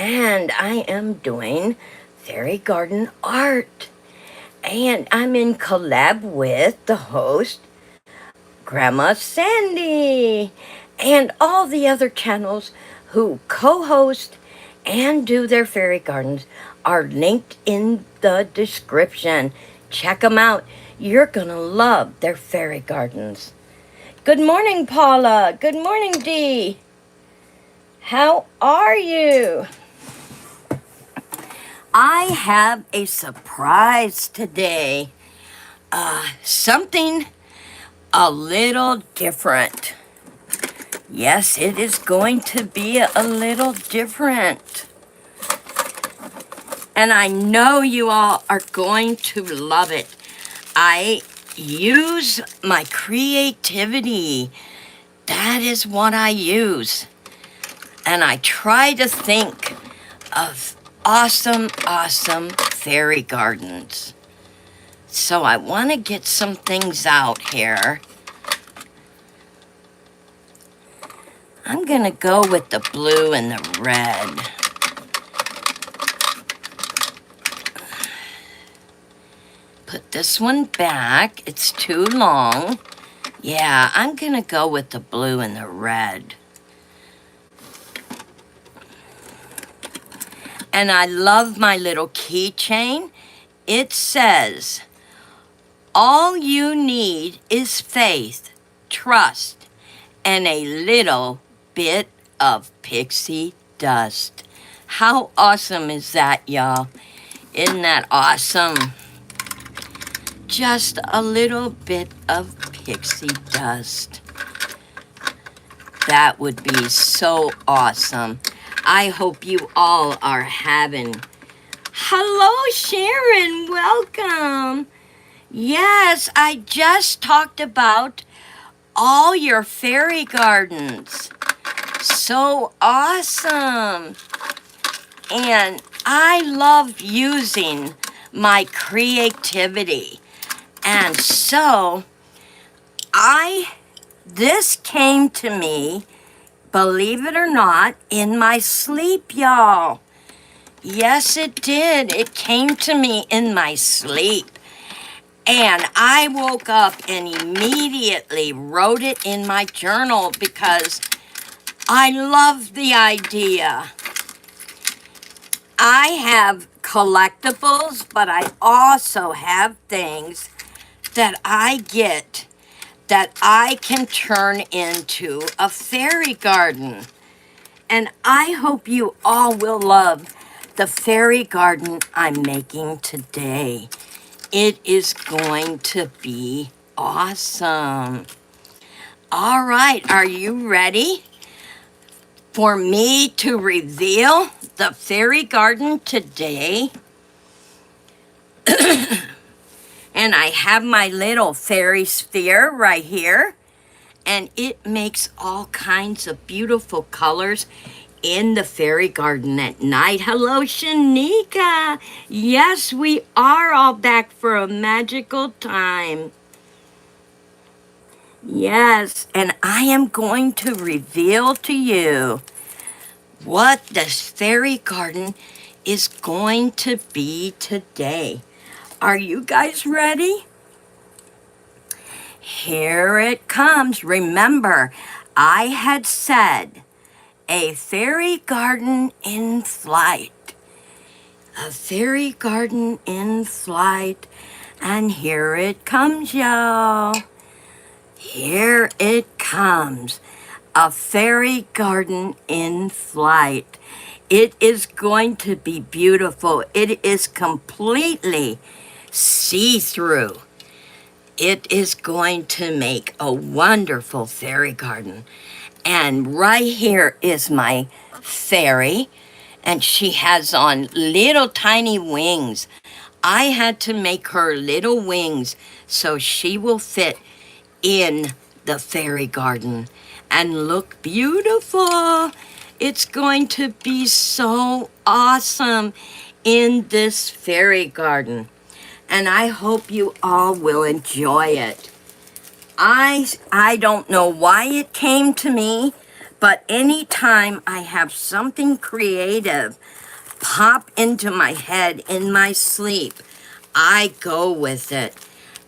and I am doing fairy garden art. And I'm in collab with the host, Grandma Sandy, and all the other channels who co-host and do their fairy gardens are linked in the description. Check them out. You're gonna love their fairy gardens. Good morning, Paula. Good morning, Dee. How are you? I have a surprise today. Something a little different. Yes, it is going to be a little different. And I know you all are going to love it. I use my creativity. That is what I use. And I try to think of awesome fairy gardens. So I want to get some things out here. I'm going to go with the blue and the red. Put this one back. It's too long. Yeah, I'm going to go with the blue and the red. And I love my little keychain. It says, all you need is faith, trust, and a little bit of pixie dust. How awesome is that, y'all? Isn't that awesome? Just a little bit of pixie dust. That would be so awesome. I hope you all are having... Hello, Sharon. Welcome. Yes, I just talked about all your fairy gardens. So awesome. And I love using my creativity. And so, this came to me, believe it or not, in my sleep, y'all. Yes, it did. It came to me in my sleep. And I woke up and immediately wrote it in my journal because I love the idea. I have collectibles, but I also have things that I get that I can turn into a fairy garden. And I hope you all will love the fairy garden I'm making today. It is going to be awesome. All right, are you ready for me to reveal the fairy garden today? And I have my little fairy sphere right here. And it makes all kinds of beautiful colors in the fairy garden at night. Hello, Shanika. Yes, we are all back for a magical time. Yes, and I am going to reveal to you what this fairy garden is going to be today. Are you guys ready? Here it comes. Remember, I had said a fairy garden in flight. A fairy garden in flight. And here it comes, y'all. Here it comes. A fairy garden in flight. It is going to be beautiful. It is completely see-through. It is going to make a wonderful fairy garden. And right here is my fairy, and she has on little tiny wings. I had to make her little wings so she will fit in the fairy garden and look beautiful. It's going to be so awesome in this fairy garden. And I hope you all will enjoy it. I don't know why it came to me, But anytime I have something creative pop into my head in my sleep, I go with it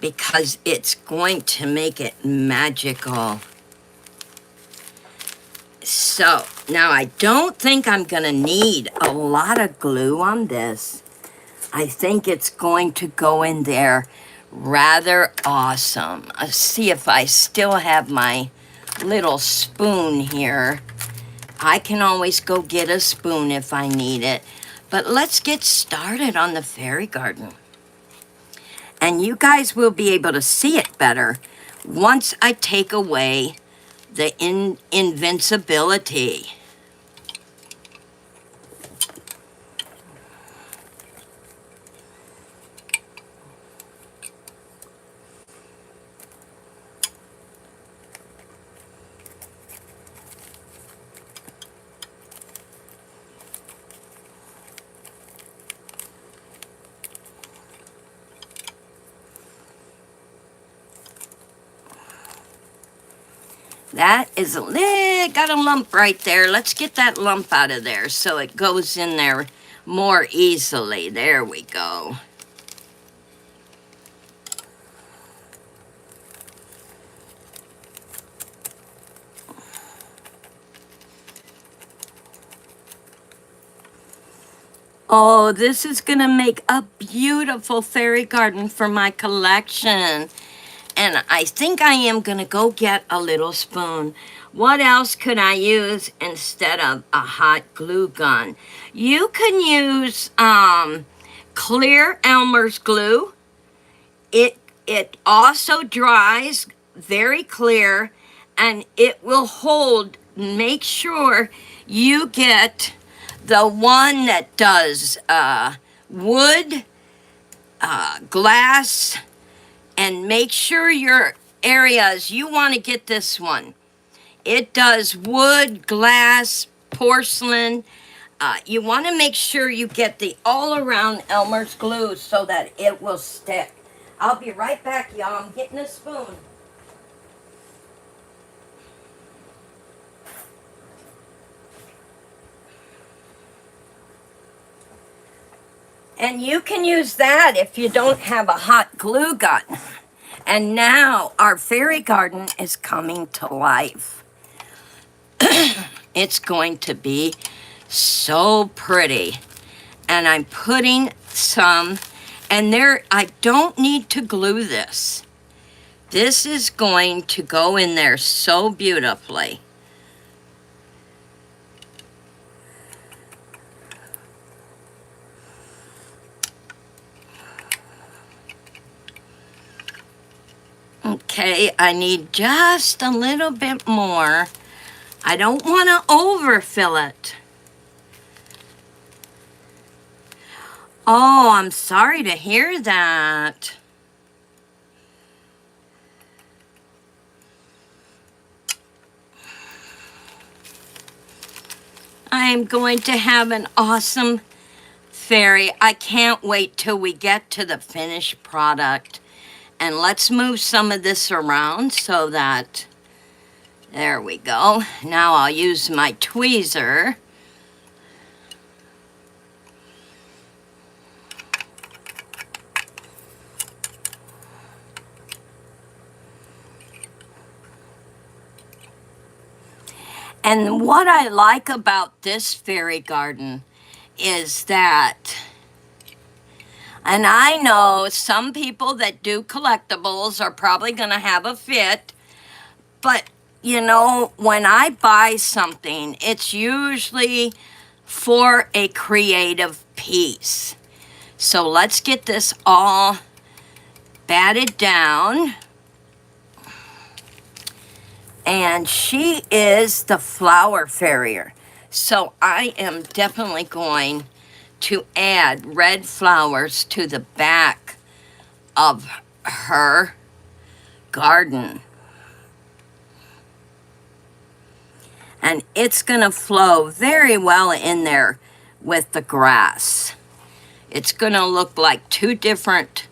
because it's going to make it magical. So now I don't think I'm gonna need a lot of glue on this. I think it's going to go in there rather awesome. Let's see if I still have my little spoon here. I can always go get a spoon if I need it. But let's get started on the fairy garden. And you guys will be able to see it better once I take away the invincibility. That is got a lump right there. Let's get that lump out of there so it goes in there more easily. There we go. Oh, this is gonna make a beautiful fairy garden for my collection. And I think I am gonna go get a little spoon. What else could I use instead of a hot glue gun? You can use clear Elmer's glue. It also dries very clear, and it will hold. Make sure you get the one that does wood, glass, and make sure your areas, you want to get this one. It does wood, glass, porcelain. You want to make sure you get the all-around Elmer's glue so that it will stick. I'll be right back, y'all. I'm getting a spoon. And you can use that if you don't have a hot glue gun. And now our fairy garden is coming to life. It's going to be so pretty. And I'm putting some, and there, I don't need to glue this. This is going to go in there so beautifully. Okay, I need just a little bit more. I don't want to overfill it. Oh, I'm sorry to hear that. I'm going to have an awesome fairy. I can't wait till we get to the finished product. And let's move some of this around so that, there we go. Now I'll use my tweezer. And what I like about this fairy garden is that, and I know some people that do collectibles are probably going to have a fit, but you know, when I buy something, it's usually for a creative piece. So let's get this all batted down. And she is the flower farrier. So I am definitely going to add red flowers to the back of her garden. And it's gonna flow very well in there with the grass. It's gonna look like two different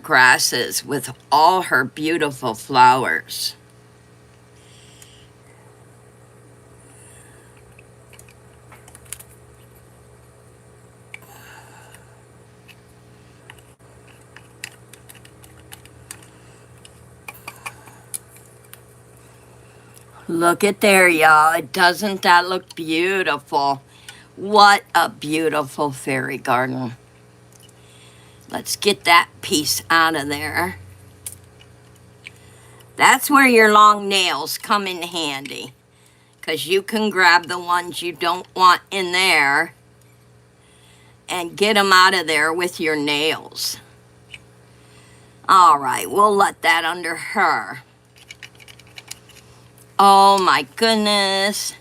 grasses with all her beautiful flowers. Look at there, y'all. Doesn't that look beautiful? What a beautiful fairy garden. Let's get that piece out of there. That's where your long nails come in handy, because you can grab the ones you don't want in there and get them out of there with your nails. All right, we'll let that under her. Oh my goodness.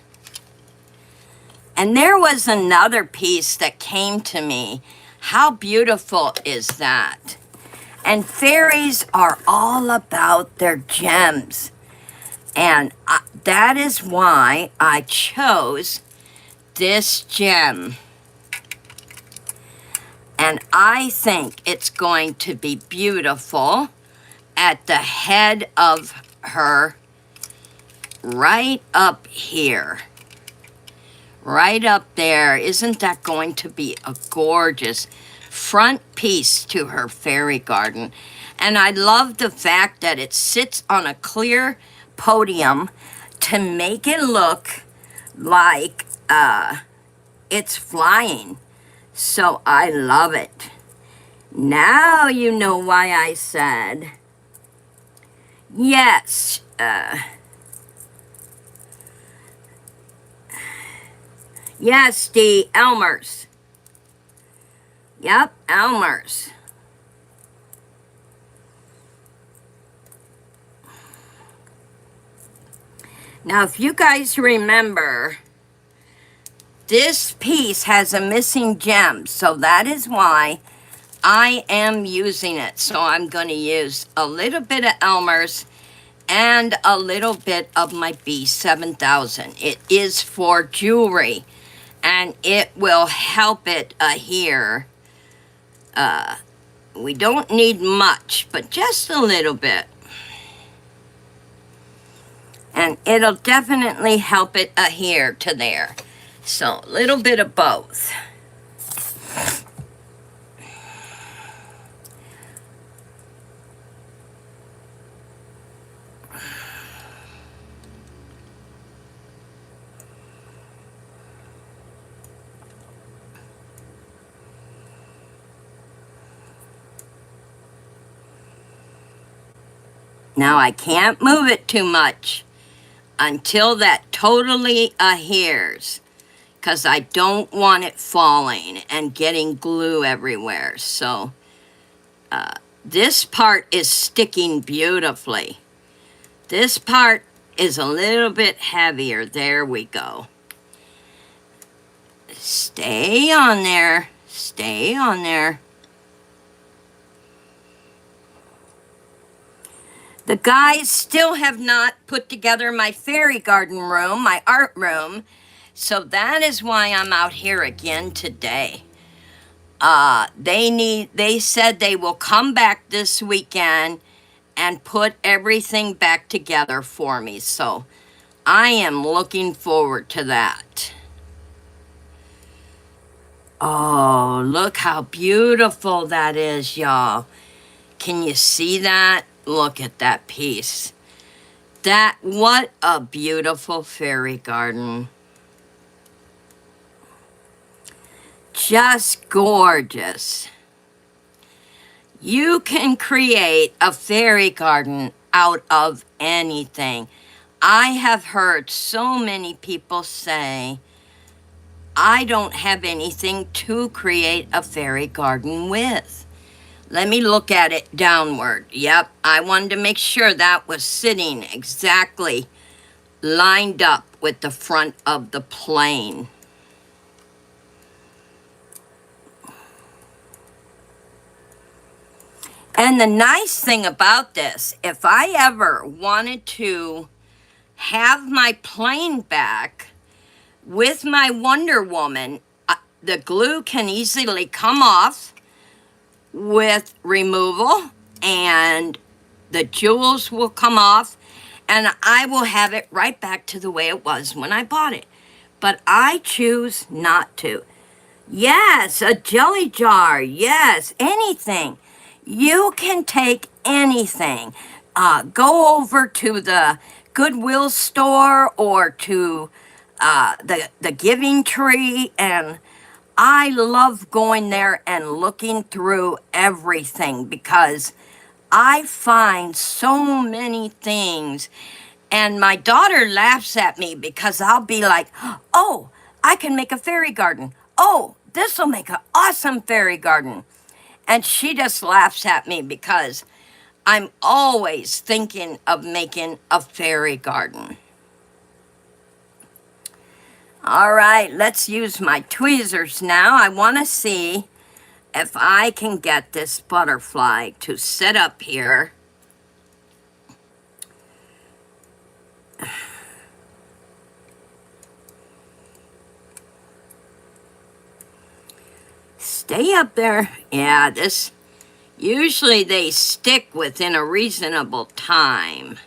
And there was another piece that came to me. How beautiful is that? And fairies are all about their gems. And that is why I chose this gem. And I think it's going to be beautiful at the head of her, right up here. Right up there. Isn't that going to be a gorgeous front piece to her fairy garden? And I love the fact that it sits on a clear podium to make it look like it's flying. So I love it. Now you know why I said yes. Yes, the Elmers. Yep, Elmers. Now, if you guys remember, this piece has a missing gem, so that is why I am using it. So I'm going to use a little bit of Elmer's and a little bit of my B7000. It is for jewelry, and it will help it adhere. We don't need much, but just a little bit. And it'll definitely help it adhere to there. So a little bit of both. Now I can't move it too much until that totally adheres, because I don't want it falling and getting glue everywhere. So this part is sticking beautifully. This part is a little bit heavier. There we go. Stay on there. Stay on there. The guys still have not put together my fairy garden room, my art room, so that is why I'm out here again today. They said they will come back this weekend and put everything back together for me, so I am looking forward to that. Oh, look how beautiful that is, y'all. Can you see that? Look at that piece. What a beautiful fairy garden. Just gorgeous. You can create a fairy garden out of anything. I have heard so many people say, I don't have anything to create a fairy garden with. Let me look at it downward. Yep, I wanted to make sure that was sitting exactly lined up with the front of the plane. And the nice thing about this, if I ever wanted to have my plane back with my Wonder Woman, the glue can easily come off with removal, and the jewels will come off, and I will have it right back to the way it was when I bought it. But I choose not to. Yes, a jelly jar. Yes, anything. You can take anything. Go over to the Goodwill store or to the Giving Tree, and I love going there and looking through everything because I find so many things. And my daughter laughs at me because I'll be like, oh, I can make a fairy garden. Oh, this will make an awesome fairy garden. And she just laughs at me because I'm always thinking of making a fairy garden. All right, let's use my tweezers now. I want to see if I can get this butterfly to sit up here. Stay up there. Yeah, usually they stick within a reasonable time.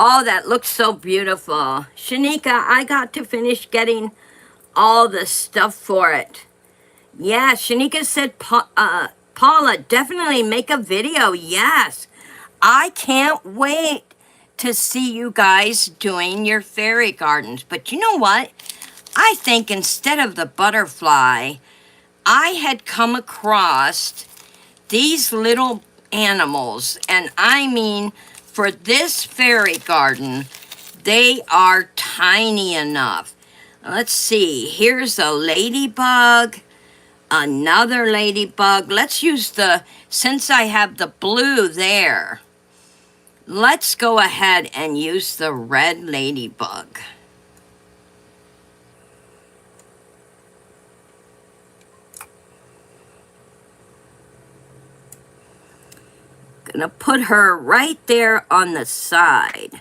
Oh, that looks so beautiful. Shanika, I got to finish getting all the stuff for it. Yeah, Shanika said, Paula, definitely make a video. Yes, I can't wait to see you guys doing your fairy gardens. But you know what? I think instead of the butterfly, I had come across these little animals, and I mean, for this fairy garden, they are tiny enough. Let's see, here's a ladybug, another ladybug. Let's use since I have the blue there, let's go ahead and use the red ladybug. Gonna put her right there on the side.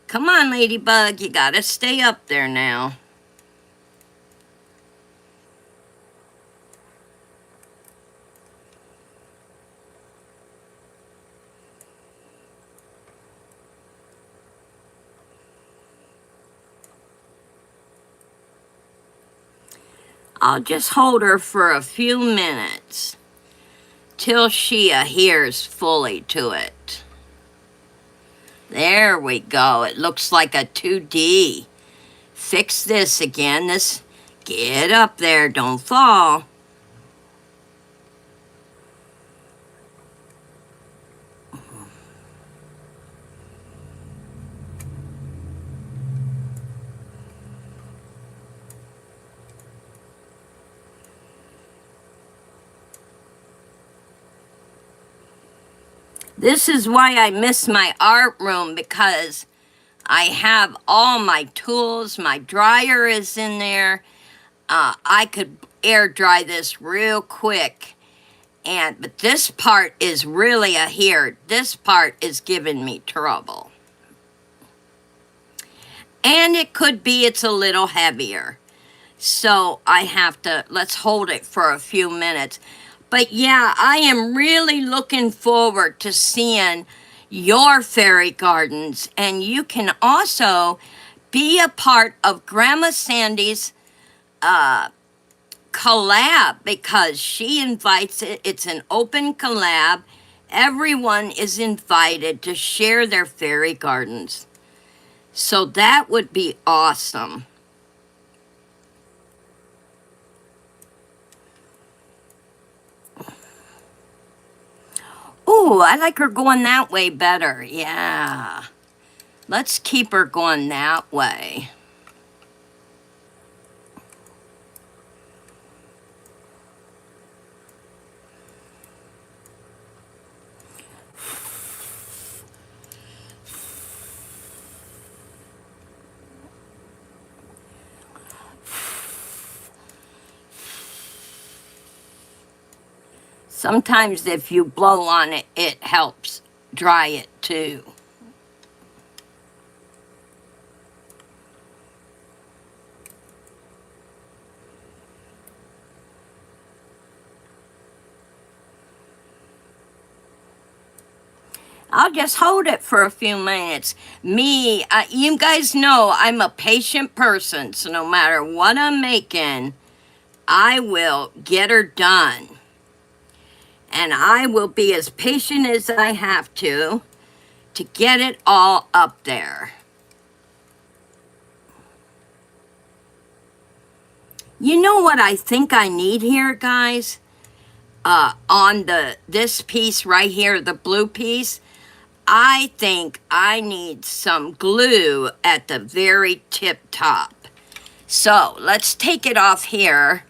Come on, ladybug, you gotta stay up there now. I'll just hold her for a few minutes till she adheres fully to it. There we go. It looks like a 2D. Fix this again. Get up there. Don't fall. This is why I miss my art room, because I have all my tools. My dryer is in there. I could air dry this real quick. But this part is really adhered. This part is giving me trouble. And it could be it's a little heavier. So I have to, let's hold it for a few minutes. But yeah, I am really looking forward to seeing your fairy gardens. And you can also be a part of Grandma Sandy's collab, because she invites it. It's an open collab. Everyone is invited to share their fairy gardens. So that would be awesome. Ooh, I like her going that way better. Yeah. Let's keep her going that way. Sometimes if you blow on it, it helps dry it too. I'll just hold it for a few minutes. You guys know I'm a patient person, so no matter what I'm making, I will get her done. And I will be as patient as I have to get it all up there. You know what I think I need here, guys? On this piece right here, the blue piece, I think I need some glue at the very tip top. So let's take it off here.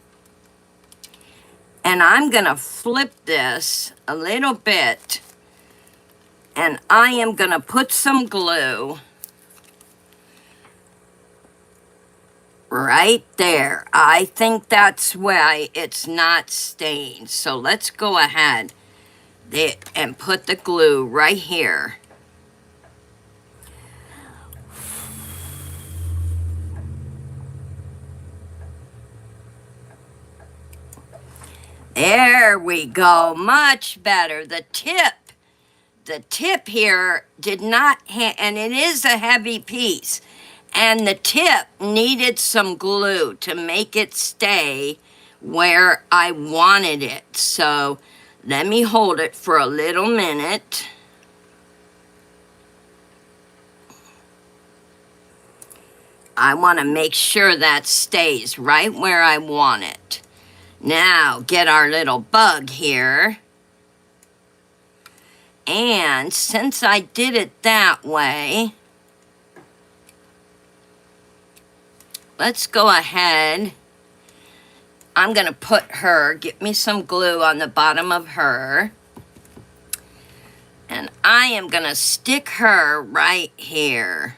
And I'm gonna flip this a little bit. And I am gonna put some glue right there. I think that's why it's not stained. So let's go ahead and put the glue right here. There we go, much better. The tip here did not, and it is a heavy piece, and the tip needed some glue to make it stay where I wanted it. So let me hold it for a little minute. I want to make sure that stays right where I want it. Now, get our little bug here. And since I did it that way, let's go ahead. I'm going to put her, get me some glue on the bottom of her. And I am going to stick her right here.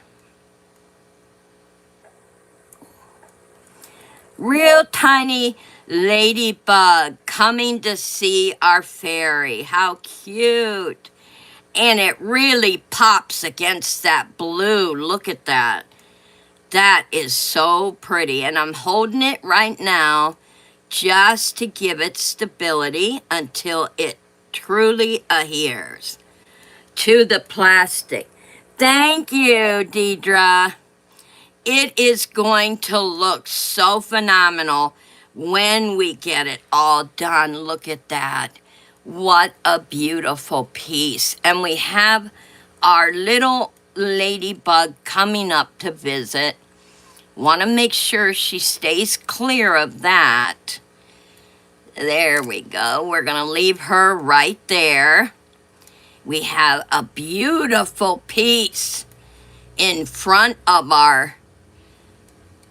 Real tiny ladybug coming to see our fairy. How cute. And it really pops against that blue. Look at that. That is so pretty. And I'm holding it right now just to give it stability until it truly adheres to the plastic. Thank you, Deidre. It is going to look so phenomenal when we get it all done. Look at that. What a beautiful piece. And we have our little ladybug coming up to visit. Want to make sure she stays clear of that. There we go. We're going to leave her right there. We have a beautiful piece in front of our...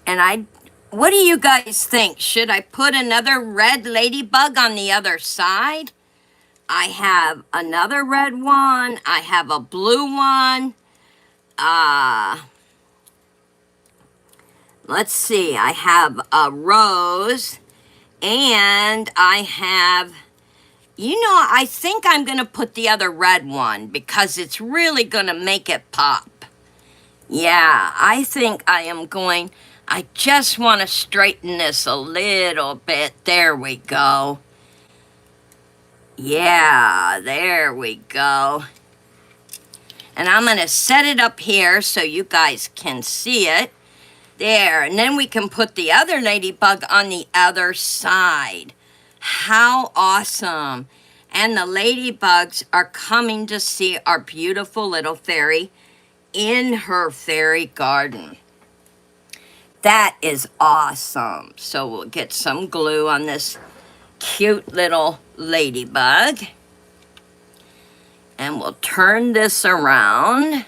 And what do you guys think? Should I put another red ladybug on the other side? I have another red one. I have a blue one. Let's see. I have a rose. And I have, I think I'm going to put the other red one because it's really going to make it pop. Yeah, I think I am going... I just want to straighten this a little bit. There we go. Yeah, there we go. And I'm going to set it up here so you guys can see it. There, and then we can put the other ladybug on the other side. How awesome. And the ladybugs are coming to see our beautiful little fairy in her fairy garden. That is awesome. So we'll get some glue on this cute little ladybug. And we'll turn this around.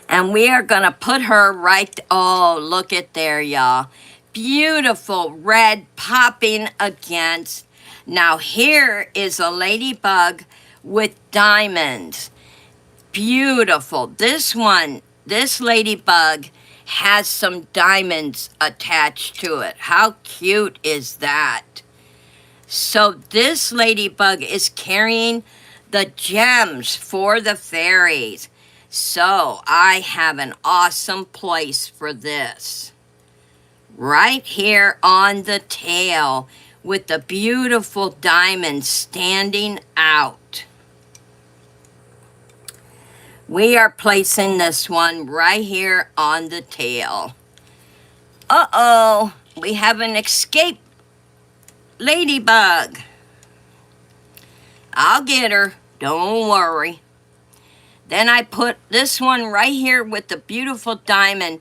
And we are going to put her right... Oh, look at there, y'all. Beautiful red popping against. Now here is a ladybug with diamonds. Beautiful. This ladybug has some diamonds attached to it. How cute is that? So this ladybug is carrying the gems for the fairies. So I have an awesome place for this. Right here on the tail with the beautiful diamonds standing out. We are placing this one right here on the tail. Uh-oh, we have an escape ladybug. I'll get her, don't worry. Then I put this one right here with the beautiful diamond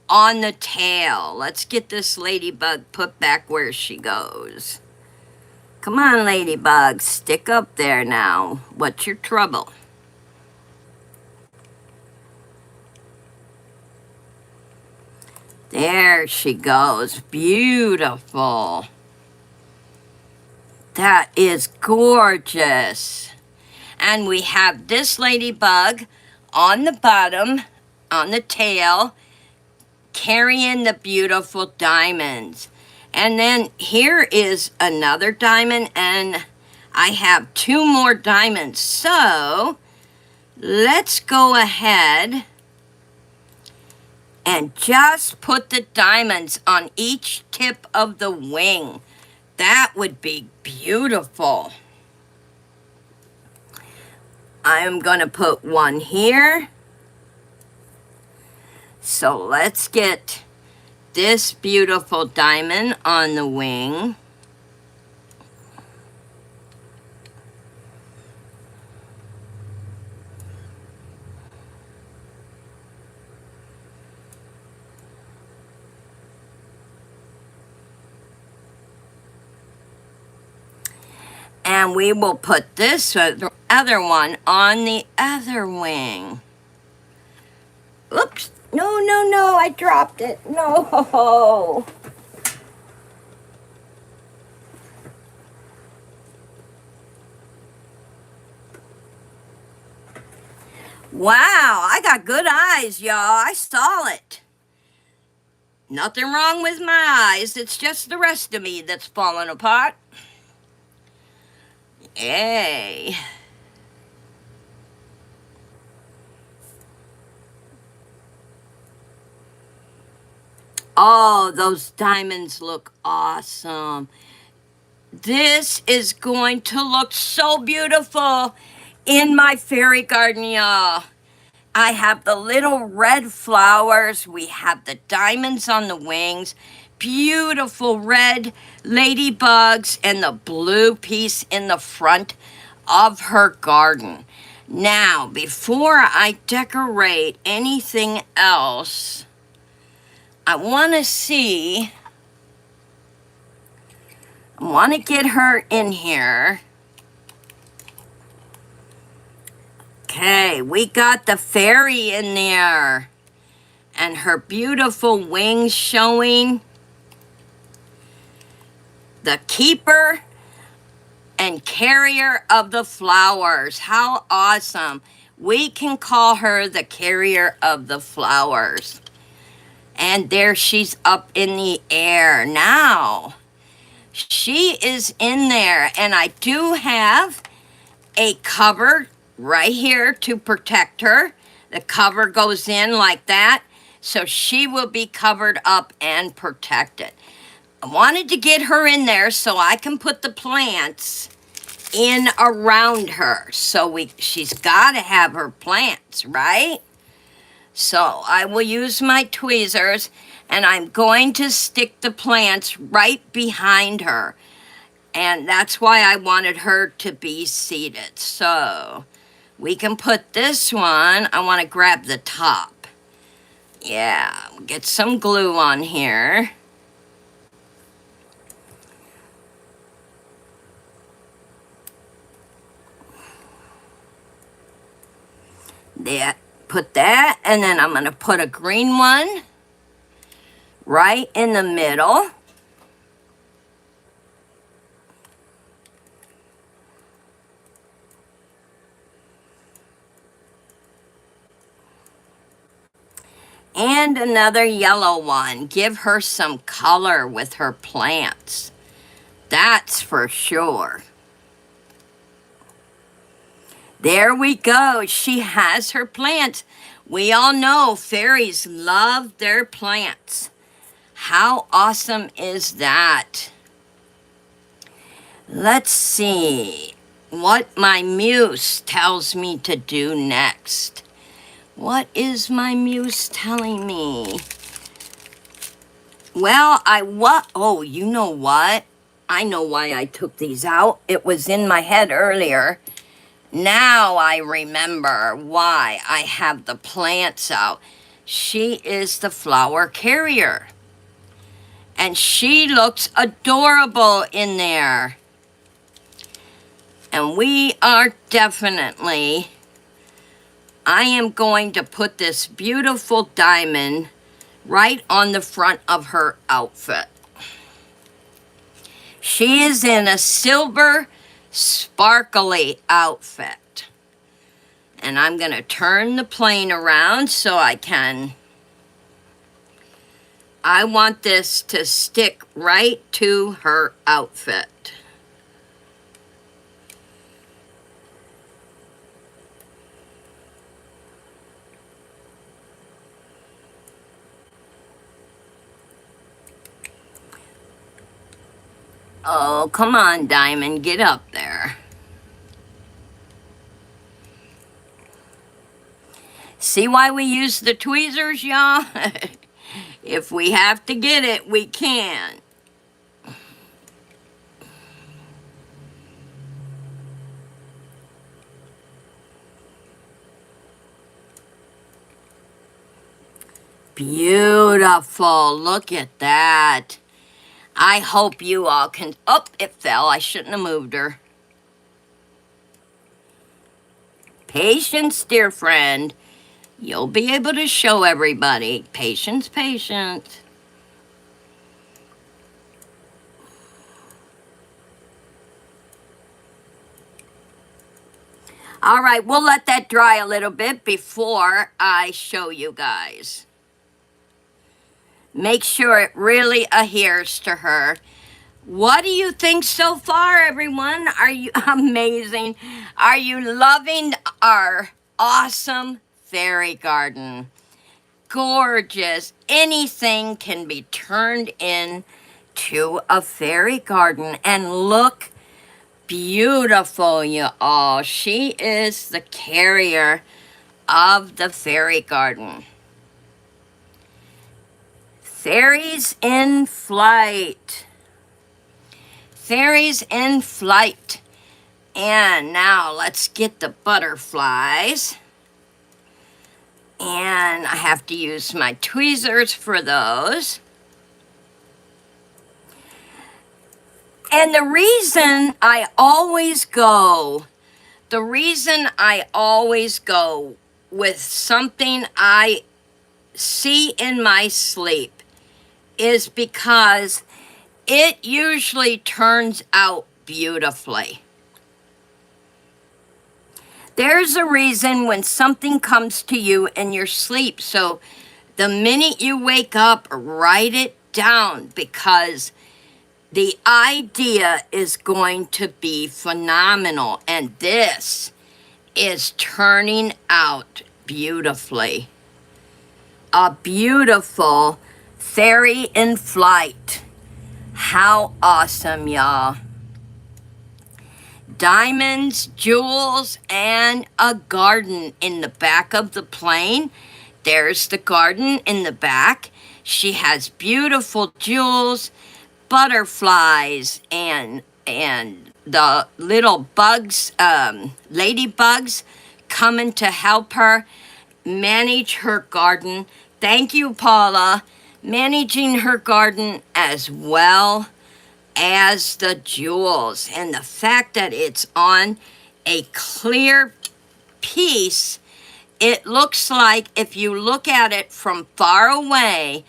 on the tail. Let's get this ladybug put back where she goes. Come on, ladybug, stick up there now. What's your trouble? There she goes, beautiful. That is gorgeous. And we have this ladybug on the bottom, on the tail, carrying the beautiful diamonds. And then here is another diamond, and I have 2 more diamonds. So let's go ahead and just put the diamonds on each tip of the wing. That would be beautiful. I'm going to put one here. So let's get this beautiful diamond on the wing. And we will put this other one on the other wing. Oops. No, no, no, I dropped it. No. Wow, I got good eyes, y'all. I saw it. Nothing wrong with my eyes. It's just the rest of me that's falling apart. Yay. Oh, those diamonds look awesome. This is going to look so beautiful in my fairy garden, y'all. I have the little red flowers. We have the diamonds on the wings. Beautiful red ladybugs and the blue piece in the front of her garden. Now, before I decorate anything else, I want to get her in here. Okay, we got the fairy in there and her beautiful wings showing. The keeper and carrier of the flowers. How awesome. We can call her the carrier of the flowers. And there she's up in the air. Now, she is in there, and I do have a cover right here to protect her. The cover goes in like that, so she will be covered up and protected. I wanted to get her in there so I can put the plants in around her. So she's got to have her plants, right? So I will use my tweezers, and I'm going to stick the plants right behind her. And that's why I wanted her to be seated. So we can put this one, I want to grab the top. Yeah, get some glue on here. Put that, and then I'm going to put a green one right in the middle. And another yellow one. Give her some color with her plants. That's for sure. There we go. She has her plants. We all know fairies love their plants. How awesome is that? Let's see what my muse tells me to do next. What is my muse telling me? Well, oh, you know what? I know why I took these out. It was in my head earlier. Now I remember why I have the plants out. She is the flower carrier. And she looks adorable in there. And we are definitely, I am going to put this beautiful diamond right on the front of her outfit. She is in a silver sparkly outfit. And I'm going to turn the plane around so I want this to stick right to her outfit. Oh, come on, Diamond, get up there. See why we use the tweezers, y'all? If we have to get it, we can. Beautiful, look at that. I hope you all can, oh, it fell, I shouldn't have moved her. Patience, dear friend. You'll be able to show everybody. Patience, patience. All right, we'll let that dry a little bit before I show you guys. Make sure it really adheres to her. What do you think so far, everyone? Are you amazing? Are you loving our awesome fairy garden? Gorgeous. Anything can be turned into a fairy garden. And look, beautiful, you all. She is the carrier of the fairy garden. Fairies in flight. Fairies in flight. And now let's get the butterflies. And I have to use my tweezers for those. And the reason I always go with something I see in my sleep is because it usually turns out beautifully. There's a reason when something comes to you in your sleep. So the minute you wake up, write it down, because the idea is going to be phenomenal. And this is turning out beautifully. A beautiful fairy in flight. How awesome, y'all. Diamonds, jewels, and a garden in the back of the plane. There's the garden in the back. She has beautiful jewels, butterflies, and the little bugs, ladybugs, coming to help her manage her garden. Thank you, Paula. Managing her garden as well as the jewels. And the fact that it's on a clear piece, it looks like, if you look at it from far away,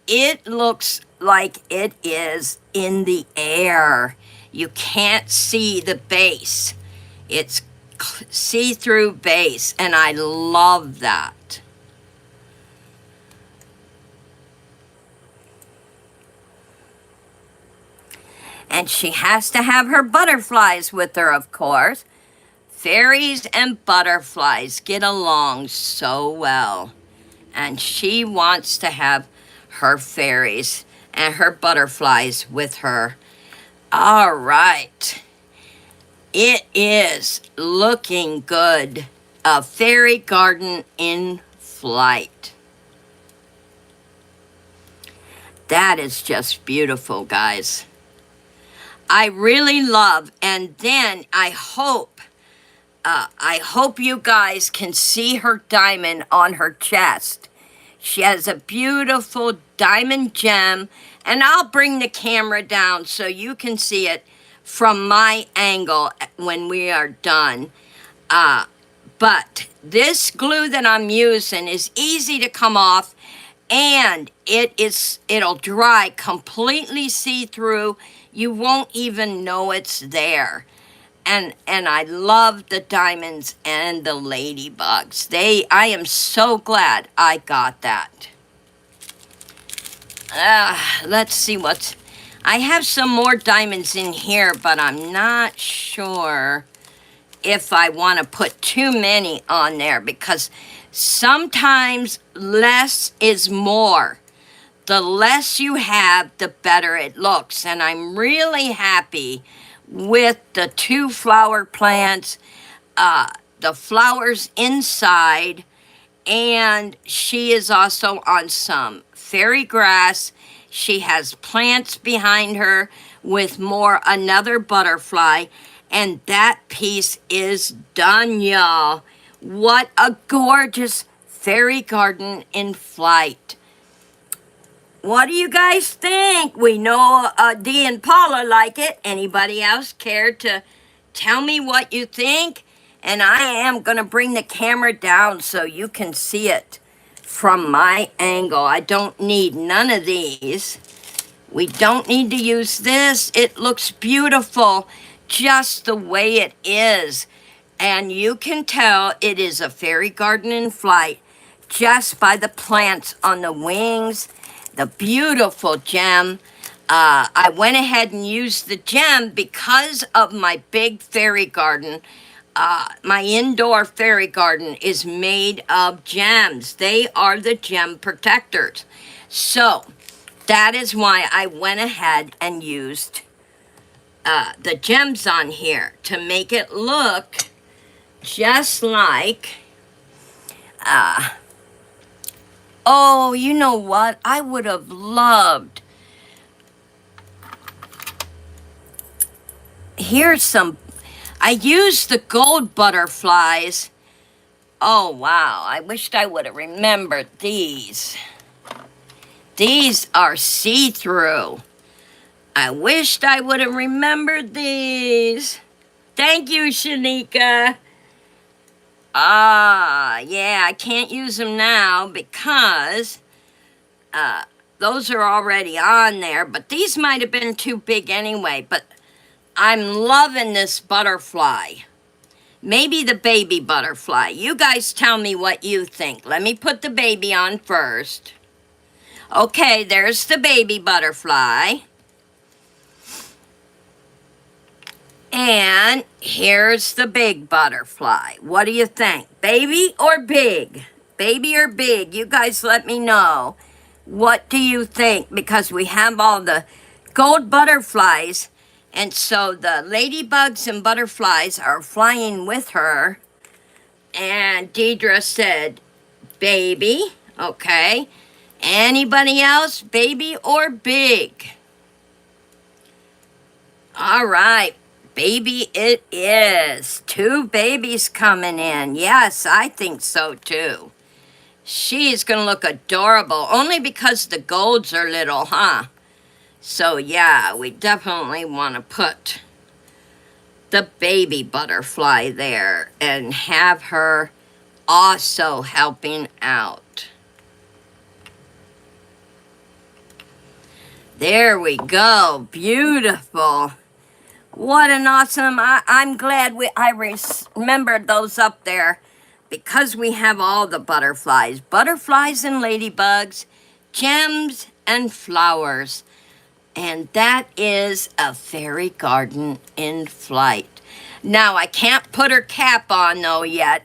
it looks like it is in the air. You can't see the base. It's see-through base, and I love that. And she has to have her butterflies with her, of course. Fairies and butterflies get along so well. And she wants to have her fairies and her butterflies with her. All right. It is looking good. A fairy garden in flight. That is just beautiful, guys. I really love, and then I hope you guys can see her diamond on her chest. She has a beautiful diamond gem, and I'll bring the camera down so you can see it from my angle when we are done. But this glue that I'm using is easy to come off, and it'll dry completely see-through. You won't even know it's there. And I love the diamonds and the ladybugs. I am so glad I got that. Let's see I have some more diamonds in here, but I'm not sure if I want to put too many on there, because sometimes less is more. The less you have, the better it looks. And I'm really happy with the 2 flower plants, the flowers inside, and she is also on some fairy grass. She has plants behind her with another butterfly, and that piece is done, y'all. What a gorgeous fairy garden in flight. What do you guys think? We know Dee and Paula like it. Anybody else care to tell me what you think? And I am going to bring the camera down so you can see it from my angle. I don't need none of these. We don't need to use this. It looks beautiful just the way it is. And you can tell it is a fairy garden in flight just by the plants on the wings. The beautiful gem. I went ahead and used the gem because of my big fairy garden. My indoor fairy garden is made of gems. They are the gem protectors. So that is why I went ahead and used the gems on here to make it look just like oh, you know what? I would have loved. Here's some. I used the gold butterflies. Oh, wow. I wished I would have remembered these. These are see-through. I wished I would have remembered these. Thank you, Shanika. Yeah, I can't use them now because those are already on there, but these might have been too big anyway. But I'm loving this butterfly. Maybe the baby butterfly. You guys tell me what you think. Let me put the baby on first. Okay, there's the baby butterfly. And here's the big butterfly. What do you think? Baby or big? Baby or big? You guys let me know. What do you think? Because we have all the gold butterflies. And so the ladybugs and butterflies are flying with her. And Deidre said, baby. Okay. Anybody else? Baby or big? All right. Baby it is. 2 babies coming in. Yes, I think so too. She's going to look adorable. Only because the golds are little, huh? So yeah, we definitely want to put the baby butterfly there and have her also helping out. There we go. Beautiful. What an awesome, I'm glad I remembered those up there because we have all the butterflies. Butterflies and ladybugs, gems and flowers. And that is a fairy garden in flight. Now, I can't put her cap on though yet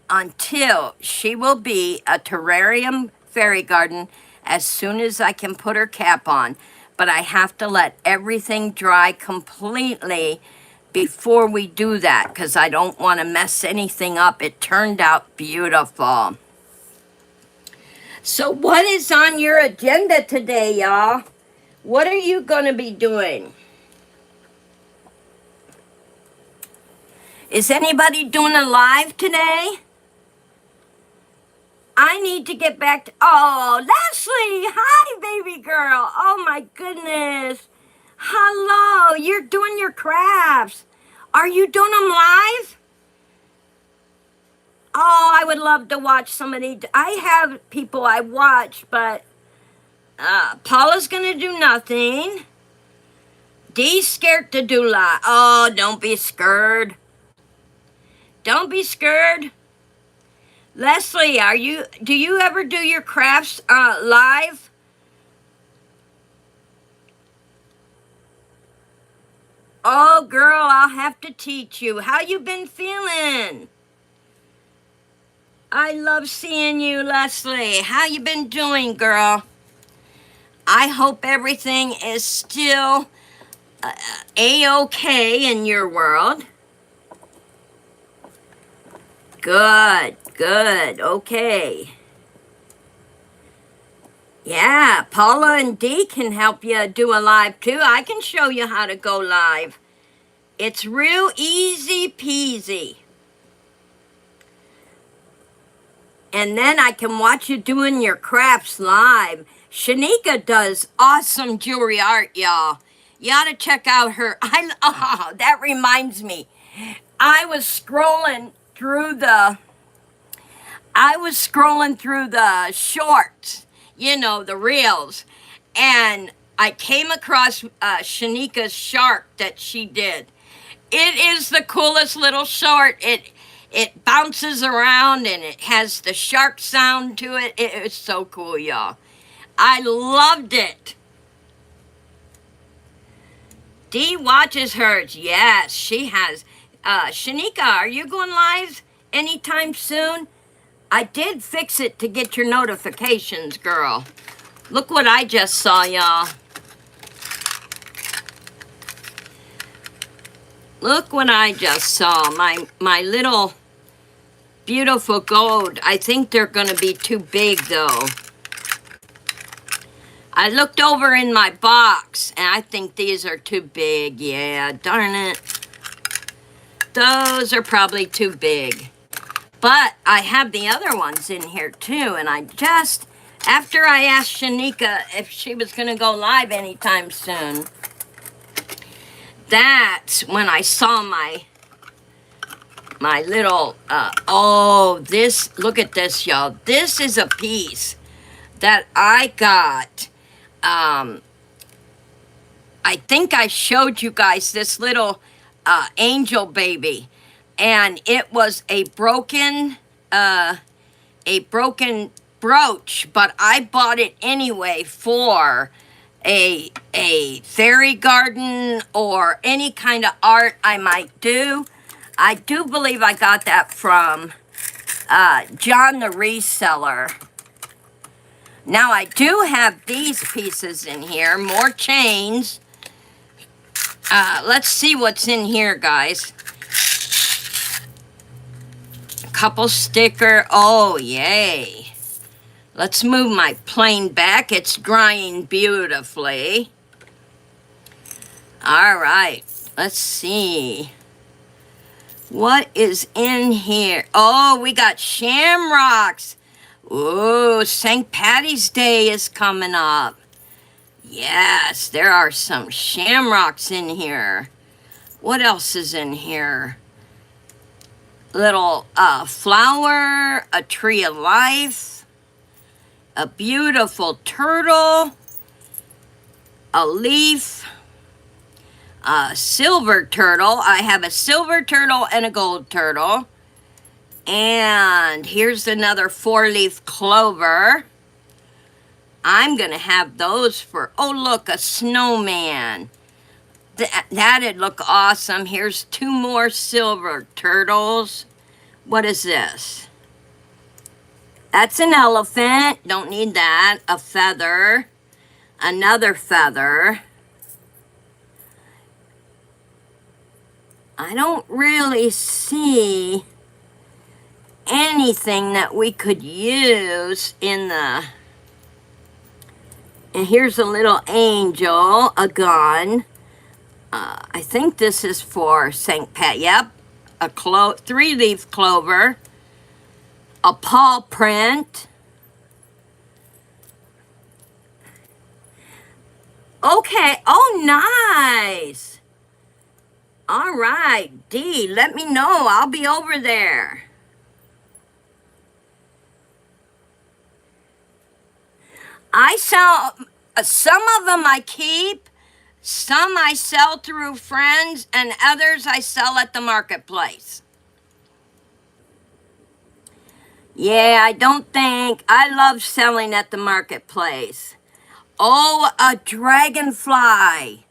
until she will be a terrarium fairy garden as soon as I can put her cap on. But I have to let everything dry completely before we do that because I don't want to mess anything up. It turned out beautiful. So what is on your agenda today, y'all? What are you going to be doing? Is anybody doing a live today? I need to get back to... Oh, Leslie! Hi, baby girl! Oh, my goodness! Hello! You're doing your crafts. Are you doing them live? Oh, I would love to watch somebody. I have people I watch, but Paula's going to do nothing. Dee's scared to do live. Oh, don't be scared. Don't be scared. Leslie, do you ever do your crafts live? Oh, girl, I'll have to teach you. How you been feeling? I love seeing you, Leslie. How you been doing, girl? I hope everything is still A-okay in your world. Good, good, okay. Yeah, Paula and Dee can help you do a live too. I can show you how to go live. It's real easy peasy. And then I can watch you doing your crafts live. Shanika does awesome jewelry art, y'all. You ought to check out her. Oh, that reminds me. I was scrolling through the shorts, you know, the reels, and I came across Shanika's shark that she did. It is the coolest little short. It bounces around and it has the shark sound to it. It is so cool, y'all. I loved it. Dee watches hers. Yes, she has. Shanika, are you going live anytime soon? I did fix it to get your notifications, girl. Look what I just saw, y'all. Look what I just saw. My little beautiful gold. I think they're going to be too big, though. I looked over in my box, and I think these are too big. Yeah, darn it. Those are probably too big. But I have the other ones in here, too, and I just... After I asked Shanika if she was going to go live anytime soon, that's when I saw my little, look at this, y'all. This is a piece that I got. I think I showed you guys this little angel baby, and it was a broken brooch, but I bought it anyway for a fairy garden or any kind of art I might do. I do believe I got that from John the Reseller. Now I do have these pieces in here, more chains. Let's see what's in here, guys. A couple sticker, oh yay. Let's move my plane back. It's drying beautifully. All right, let's see. What is in here? Oh, we got shamrocks. Ooh, St. Patty's Day is coming up. Yes, there are some shamrocks in here. What else is in here? Little flower, a tree of life, a beautiful turtle, a leaf, a silver turtle. I have a silver turtle and a gold turtle. And here's another 4-leaf clover. I'm going to have those for, oh, look, a snowman. That'd look awesome. Here's 2 more silver turtles. What is this? That's an elephant. Don't need that. A feather. Another feather. I don't really see anything that we could use in the... And here's a little angel, a gun. I think this is for St. Pat. Yep, a 3-leaf clover, a paw print. Okay, oh, nice. All right, Dee, let me know. I'll be over there. I sell, some of them I keep, some I sell through friends, and others I sell at the marketplace. Yeah, I don't think, I love selling at the marketplace. Oh, a dragonfly.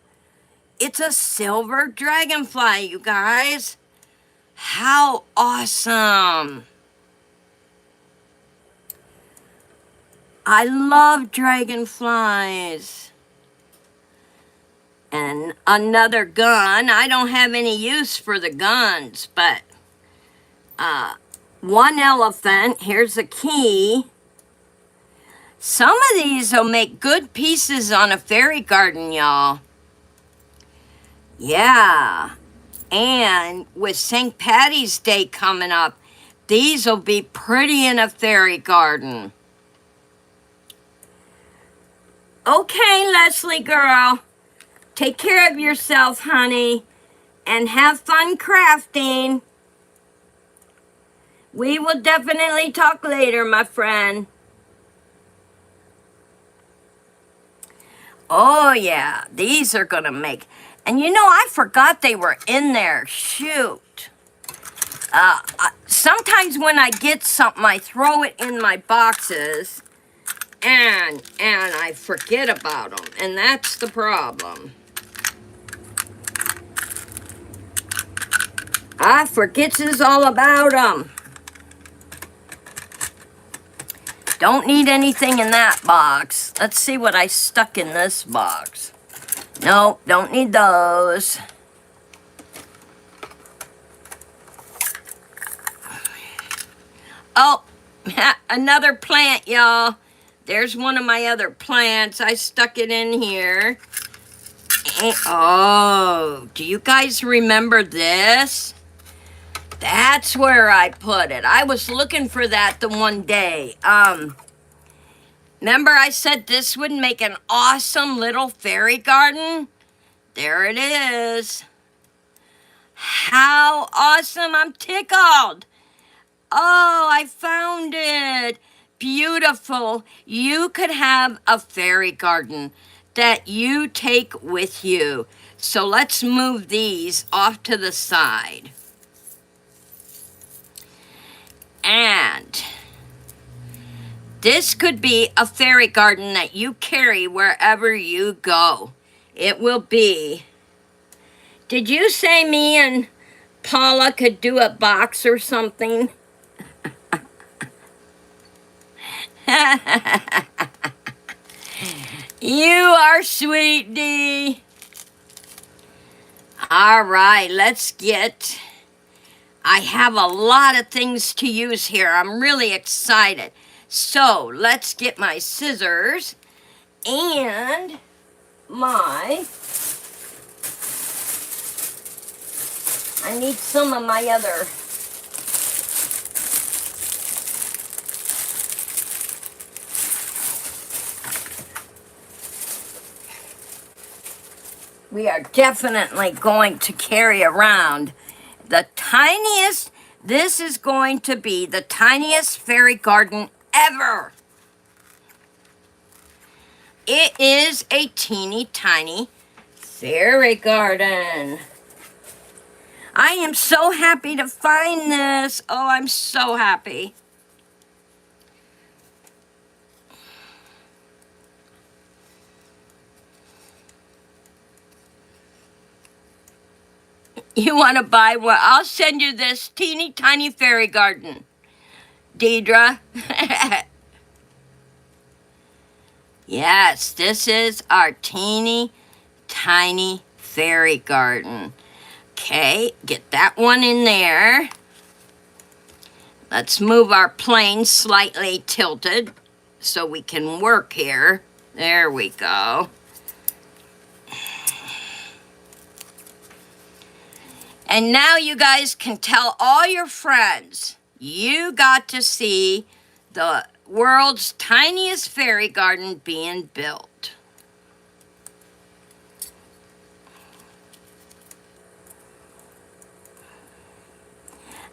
It's a silver dragonfly, you guys. How awesome. I love dragonflies. And another gun. I don't have any use for the guns, but one elephant. Here's a key. Some of these will make good pieces on a fairy garden, y'all. Yeah. And with St. Patty's Day coming up, these will be pretty in a fairy garden. Okay, Leslie girl. Take care of yourself, honey. And have fun crafting. We will definitely talk later, my friend. Oh, yeah. These are going to make... And you know, I forgot they were in there. Shoot. Sometimes when I get something, I throw it in my boxes. And I forget about them. And that's the problem. I forgets all about them. Don't need anything in that box. Let's see what I stuck in this box. Nope, don't need those. Oh, another plant, y'all. There's one of my other plants. I stuck it in here. And, oh, do you guys remember this? That's where I put it. I was looking for that the one day. Remember I said this would make an awesome little fairy garden? There it is. How awesome. I'm tickled. Oh, I found it. Beautiful. You could have a fairy garden that you take with you. So let's move these off to the side. And this could be a fairy garden that you carry wherever you go. It will be. Did you say me and Paula could do a box or something? You are sweet, Dee. All right, let's get... I have a lot of things to use here. I'm really excited. So let's get my scissors and my... I need some of my other... We are definitely going to carry around the tiniest... This is going to be the tiniest fairy garden ever. It is a teeny tiny fairy garden. I am so happy to find this. Oh, I'm so happy. You want to buy one? I'll send you this teeny tiny fairy garden, Deidre. Yes, this is our teeny tiny fairy garden. Okay, get that one in there. Let's move our plane slightly tilted so we can work here. There we go. And now you guys can tell all your friends you got to see the world's tiniest fairy garden being built.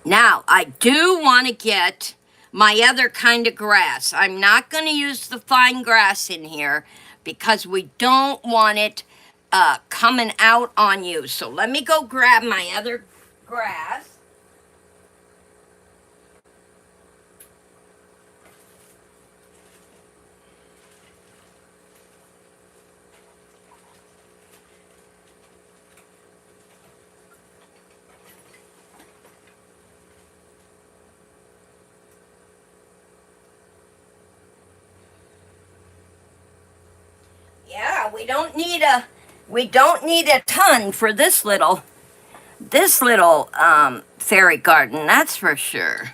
Now, I do want to get my other kind of grass. I'm not going to use the fine grass in here because we don't want it coming out on you. So let me go grab my other grass. Yeah, we don't need a ton for this little fairy garden, that's for sure.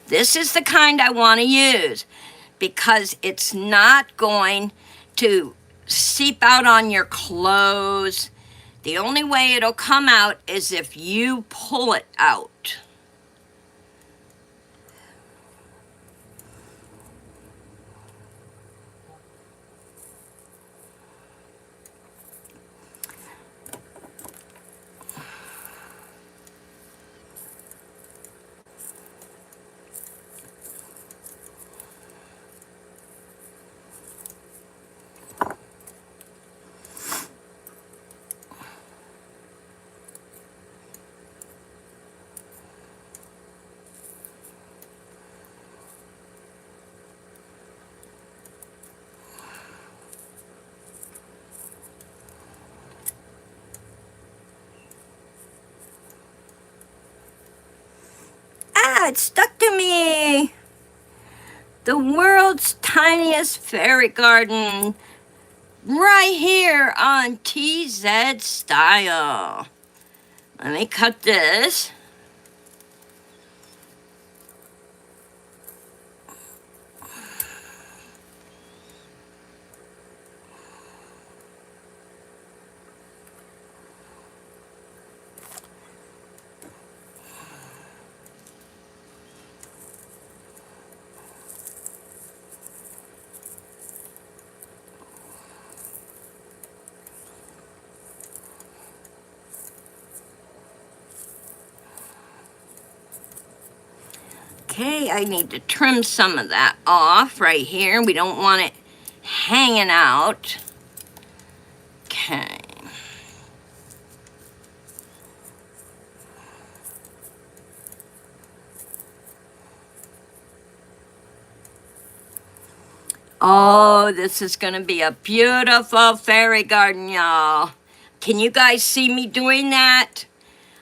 This is the kind I want to use because it's not going to seep out on your clothes. The only way it'll come out is if you pull it out. Ah, it stuck to me. The world's tiniest fairy garden right here on TZED Style. Let me cut this. Okay, I need to trim some of that off right here. We don't want it hanging out. Okay. Oh, this is going to be a beautiful fairy garden, y'all. Can you guys see me doing that?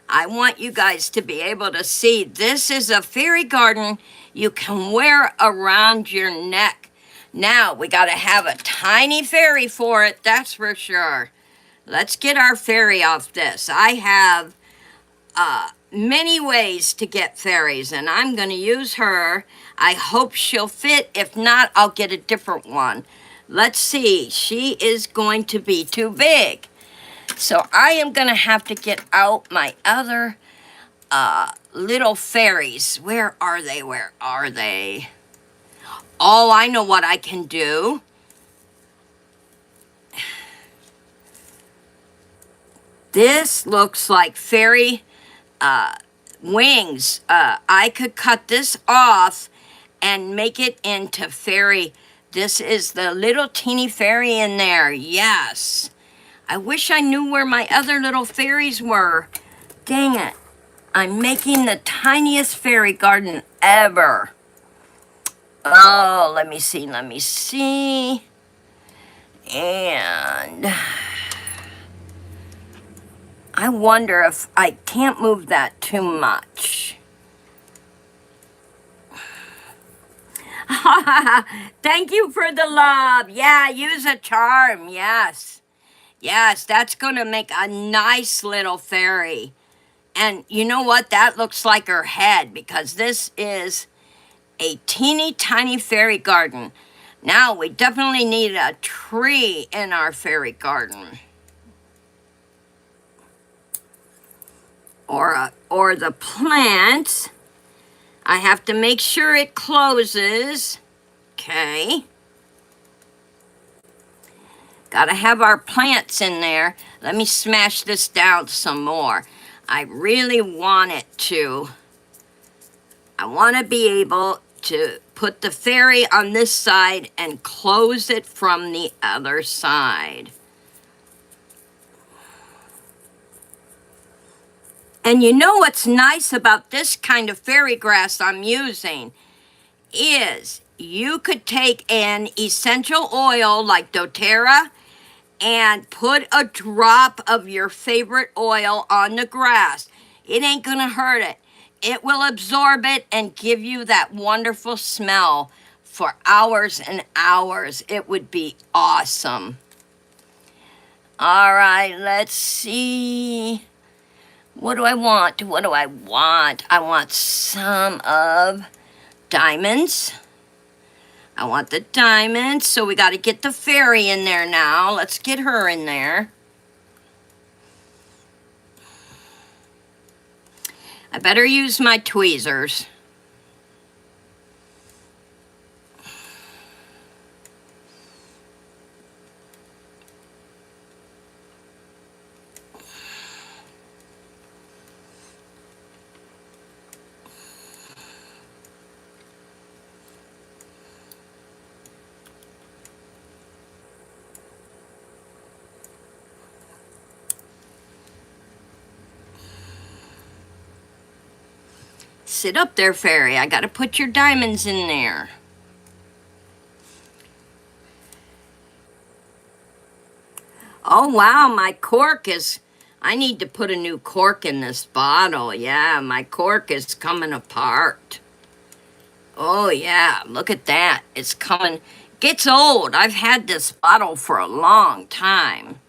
I want you guys to be able to see this is a fairy garden you can wear around your neck. Now, we got to have a tiny fairy for it, that's for sure. Let's get our fairy off this. I have many ways to get fairies, and I'm going to use her. I hope she'll fit. If not, I'll get a different one. Let's see. She is going to be too big. So I am going to have to get out my other little fairies. Where are they? Where are they? Oh, I know what I can do. This looks like fairy wings. I could cut this off and make it into fairy. This is the little teeny fairy in there. Yes. I wish I knew where my other little fairies were. Dang it. I'm making the tiniest fairy garden ever. Oh, let me see, let me see. And I wonder if I can't move that too much. Thank you for the love. Yeah, use a charm, yes. Yes, that's going to make a nice little fairy. And you know what? That looks like her head because this is a teeny tiny fairy garden. Now we definitely need a tree in our fairy garden. Or the plant. I have to make sure it closes. Okay. Gotta have our plants in there. Let me smash this down some more. I really want it to. I want to be able to put the fairy on this side and close it from the other side. And you know what's nice about this kind of fairy grass I'm using is you could take an essential oil like doTERRA and put a drop of your favorite oil on the grass. It ain't gonna hurt it. It will absorb it and give you that wonderful smell for hours and hours. It would be awesome. All right, let's see. What do I want? What do I want? I want some of diamonds. I want the diamonds, so we got to get the fairy in there now. Let's get her in there. I better use my tweezers. Sit up there, fairy. I gotta put your diamonds in there. Oh, wow, my cork is... I need to put a new cork in this bottle. Yeah, my cork is coming apart. Oh, yeah, look at that. It's coming... Gets old. I've had this bottle for a long time.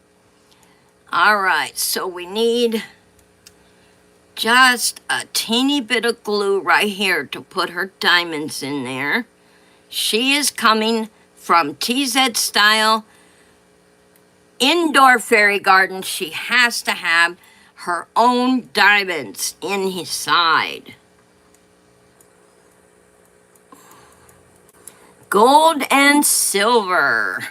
All right, so we need just a teeny bit of glue right here to put her diamonds in there. She is coming from TZED Style Indoor Fairy Garden. She has to have her own diamonds inside. Gold and silver.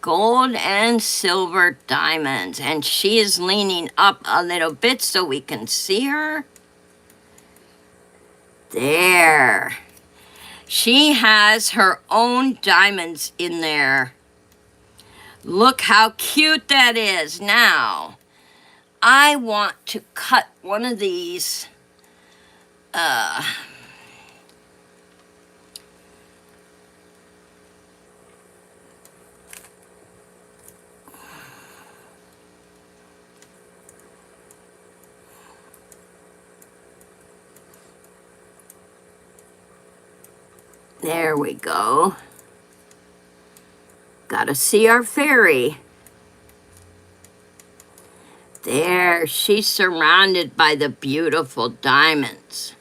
Gold and silver diamonds. And she is leaning up a little bit so we can see her. There. She has her own diamonds in there. Look how cute that is. Now, I want to cut one of these. There we go. Gotta see our fairy. There, she's surrounded by the beautiful diamonds.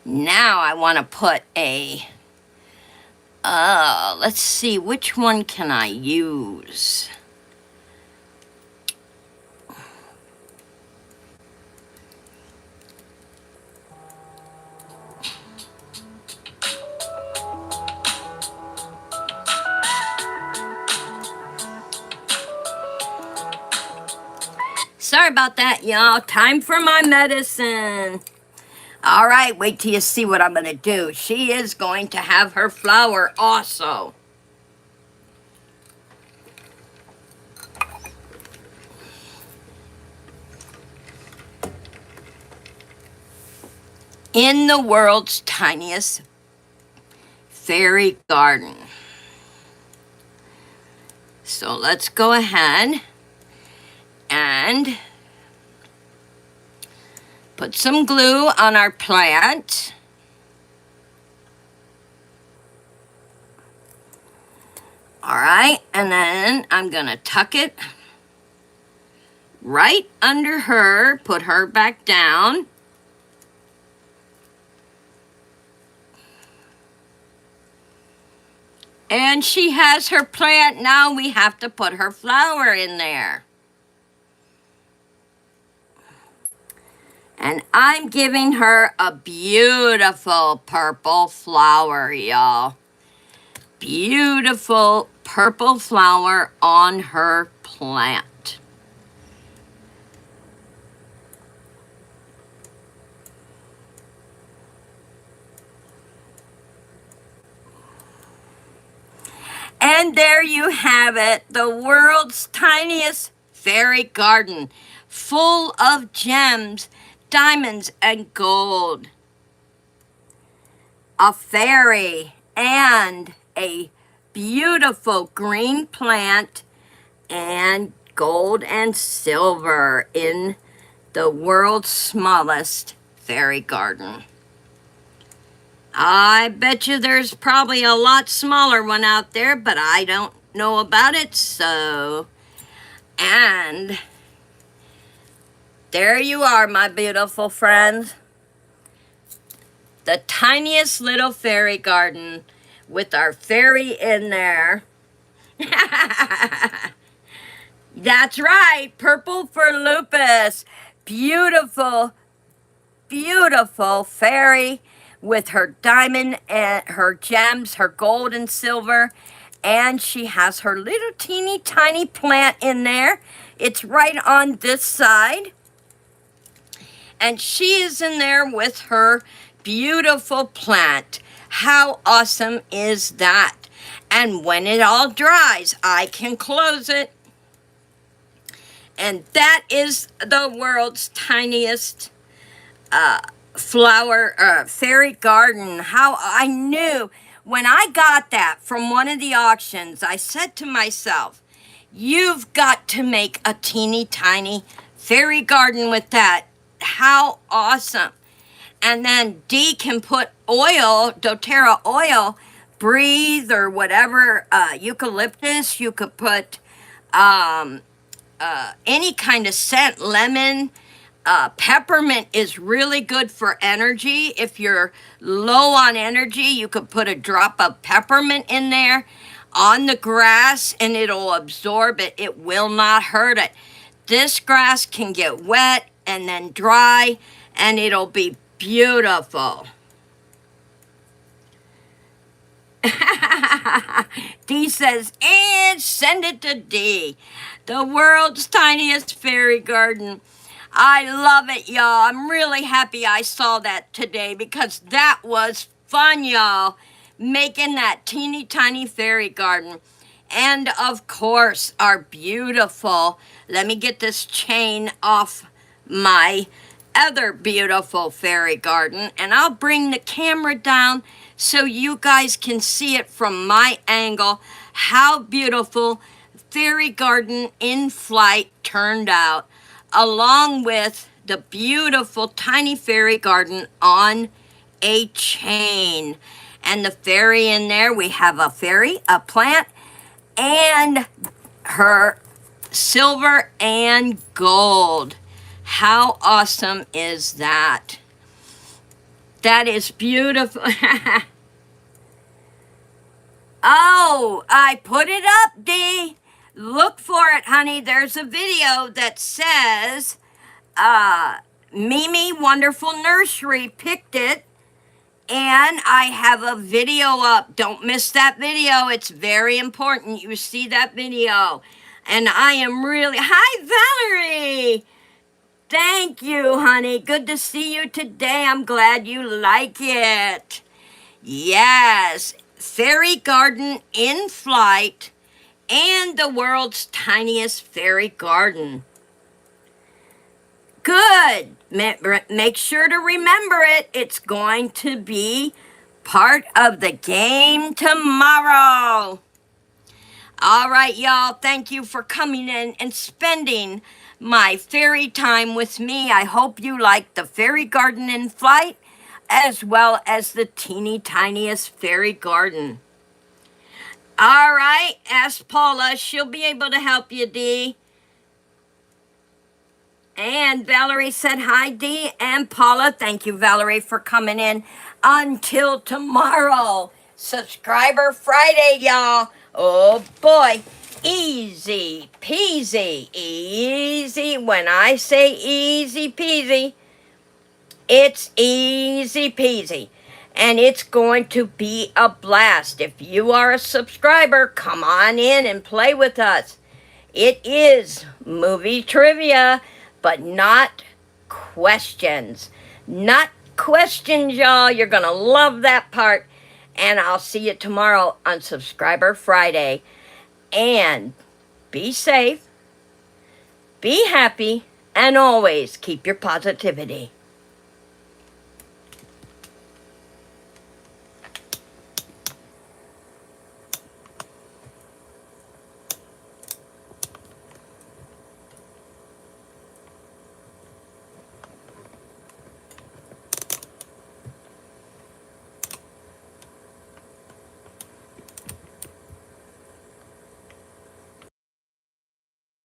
Now I want to put a, let's see, which one can I use? Sorry about that, y'all. Time for my medicine. All right, wait till you see what I'm going to do. She is going to have her flower also. In the world's tiniest fairy garden. So let's go ahead and put some glue on our plant. All right, and then I'm gonna tuck it right under her. Put her back down. And she has her plant. Now we have to put her flower in there. And I'm giving her a beautiful purple flower, y'all. Beautiful purple flower on her plant. And there you have it, the world's tiniest fairy garden, full of gems, diamonds, and gold. A fairy and a beautiful green plant and gold and silver in the world's smallest fairy garden. I bet you there's probably a lot smaller one out there, but I don't know about it, so. And there you are, my beautiful friends. The tiniest little fairy garden with our fairy in there. That's right, purple for lupus. Beautiful, beautiful fairy with her diamond and her gems, her gold and silver, and she has her little teeny tiny plant in there. It's right on this side, and she is in there with her beautiful plant. How awesome is that? And when it all dries, I can close it. And that is the world's tiniest fairy garden. How I knew when I got that from one of the auctions, I said to myself, you've got to make a teeny tiny fairy garden with that. How awesome. And then Dee can put oil, doTERRA oil, breathe or whatever, eucalyptus. You could put any kind of scent, lemon. Peppermint is really good for energy. If you're low on energy, you could put a drop of peppermint in there on the grass and it'll absorb it. It will not hurt it. This grass can get wet and then dry and it'll be beautiful. Dee says, and send it to Dee. The world's tiniest fairy garden. I love it, y'all. I'm really happy I saw that today because that was fun, y'all. Making that teeny tiny fairy garden. And of course, our beautiful, let me get this chain off my other beautiful fairy garden. And I'll bring the camera down so you guys can see it from my angle. How beautiful fairy garden in flight turned out, along with the beautiful tiny fairy garden on a chain. And the fairy in there, we have a fairy, a plant, and her silver and gold. How awesome is that? That is beautiful. Oh, I put it up, Dee. Look for it, honey. There's a video that says Mimi Wonderful Nursery picked it, and I have a video up. Don't miss that video. It's very important you see that video. And I am really... Hi, Valerie. Thank you, honey. Good to see you today. I'm glad you like it. Yes, fairy garden in flight and the world's tiniest fairy garden. Good. Make sure to remember it. It's going to be part of the game tomorrow. All right, y'all. Thank you for coming in and spending my fairy time with me. I hope you like the fairy garden in flight as well as the teeny tiniest fairy garden. All right, ask Paula. She'll be able to help you, Dee. And Valerie said hi, Dee. And Paula, thank you, Valerie, for coming in. Until tomorrow, Subscriber Friday, y'all. Oh boy, easy peasy, easy. When I say easy peasy, it's easy peasy. And it's going to be a blast. If you are a subscriber, come on in and play with us. It is movie trivia, but not questions. Not questions, y'all. You're going to love that part. And I'll see you tomorrow on Subscriber Friday. And be safe, be happy, and always keep your positivity.